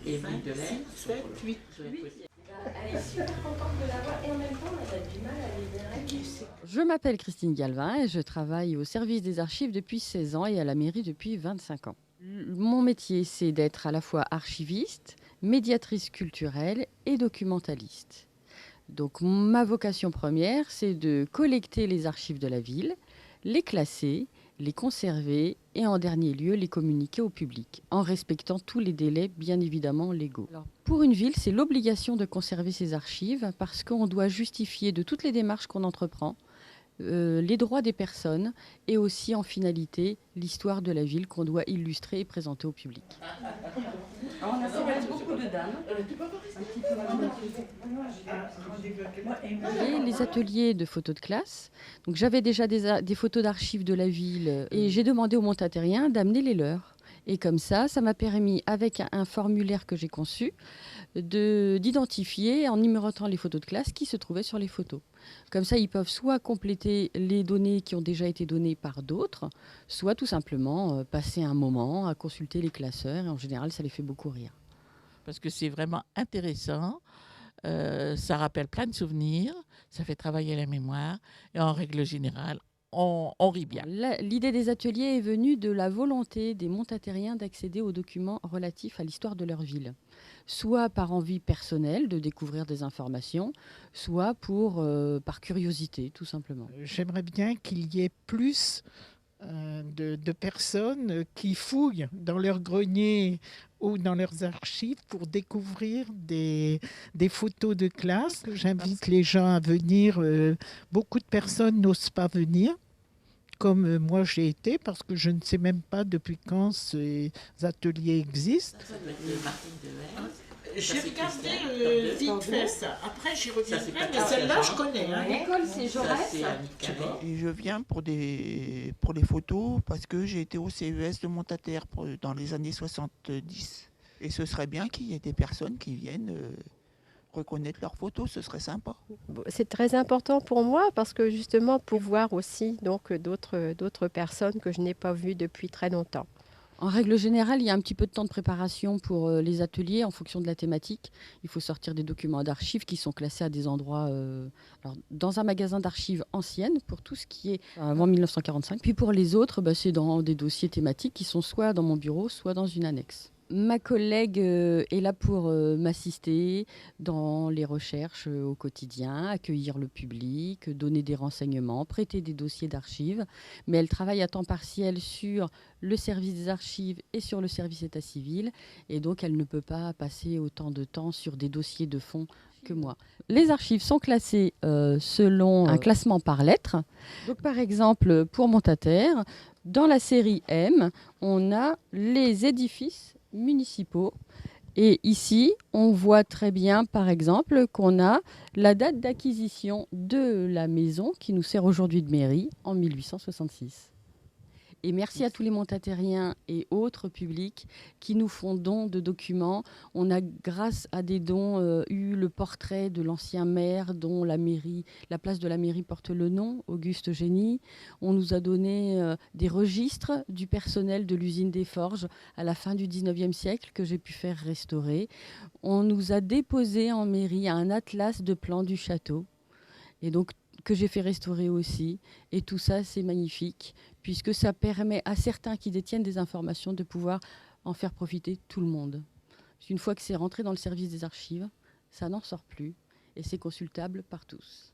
Et Magdeleine, 7, 8. Elle est super contente de l'avoir et en même temps, elle a du mal à les verrer. Je m'appelle Christine Galvin et je travaille au service des archives depuis 16 ans et à la mairie depuis 25 ans. Mon métier, c'est d'être à la fois archiviste, médiatrice culturelle et documentaliste. Donc ma vocation première, c'est de collecter les archives de la ville, les classer, les conserver et en dernier lieu les communiquer au public, en respectant tous les délais bien évidemment légaux. Alors, pour une ville, c'est l'obligation de conserver ses archives parce qu'on doit justifier de toutes les démarches qu'on entreprend, les droits des personnes et aussi en finalité l'histoire de la ville qu'on doit illustrer et présenter au public. Alors, on a fait beaucoup de dames. Et les ateliers de photos de classe. Donc, j'avais déjà des photos d'archives de la ville et j'ai demandé aux montatériens d'amener les leurs. Et comme ça m'a permis, avec un formulaire que j'ai conçu, d'identifier en numérotant les photos de classe qui se trouvaient sur les photos. Comme ça, ils peuvent soit compléter les données qui ont déjà été données par d'autres, soit tout simplement passer un moment à consulter les classeurs. Et en général, ça les fait beaucoup rire. Parce que c'est vraiment intéressant, ça rappelle plein de souvenirs, ça fait travailler la mémoire et en règle générale, on rit bien. L'idée des ateliers est venue de la volonté des montatériens d'accéder aux documents relatifs à l'histoire de leur ville, soit par envie personnelle de découvrir des informations, soit par curiosité, tout simplement. J'aimerais bien qu'il y ait plus de personnes qui fouillent dans leurs greniers ou dans leurs archives pour découvrir des photos de classe. J'invite les gens à venir. Beaucoup de personnes n'osent pas venir, comme moi j'ai été, parce que je ne sais même pas depuis quand ces ateliers existent. J'ai regardé vite fait ça. Après, j'y reviendrai, mais celle-là, je connais. L'école, c'est Jaurès. Et je viens pour les photos parce que j'ai été au CES de Montataire dans les années 70. Et ce serait bien qu'il y ait des personnes qui viennent reconnaître leurs photos, ce serait sympa. C'est très important pour moi parce que justement pour voir aussi donc d'autres personnes que je n'ai pas vues depuis très longtemps. En règle générale, il y a un petit peu de temps de préparation pour les ateliers en fonction de la thématique. Il faut sortir des documents d'archives qui sont classés à des endroits, dans un magasin d'archives anciennes pour tout ce qui est avant 1945. Puis pour les autres, c'est dans des dossiers thématiques qui sont soit dans mon bureau, soit dans une annexe. Ma collègue est là pour m'assister dans les recherches au quotidien, accueillir le public, donner des renseignements, prêter des dossiers d'archives. Mais elle travaille à temps partiel sur le service des archives et sur le service état civil. Et donc, elle ne peut pas passer autant de temps sur des dossiers de fond que moi. Les archives sont classées selon un classement par lettres. Donc, par exemple, pour Montataire, dans la série M, on a les édifices municipaux. Et ici, on voit très bien, par exemple, qu'on a la date d'acquisition de la maison qui nous sert aujourd'hui de mairie en 1866. Et merci à tous les montatériens et autres publics qui nous font don de documents. On a, grâce à des dons, eu le portrait de l'ancien maire dont la place de la mairie porte le nom, Auguste Génie. On nous a donné des registres du personnel de l'usine des Forges à la fin du 19e siècle que j'ai pu faire restaurer. On nous a déposé en mairie un atlas de plans du château. Et donc, que j'ai fait restaurer aussi. Et tout ça, c'est magnifique, puisque ça permet à certains qui détiennent des informations de pouvoir en faire profiter tout le monde. Une fois que c'est rentré dans le service des archives, ça n'en sort plus et c'est consultable par tous.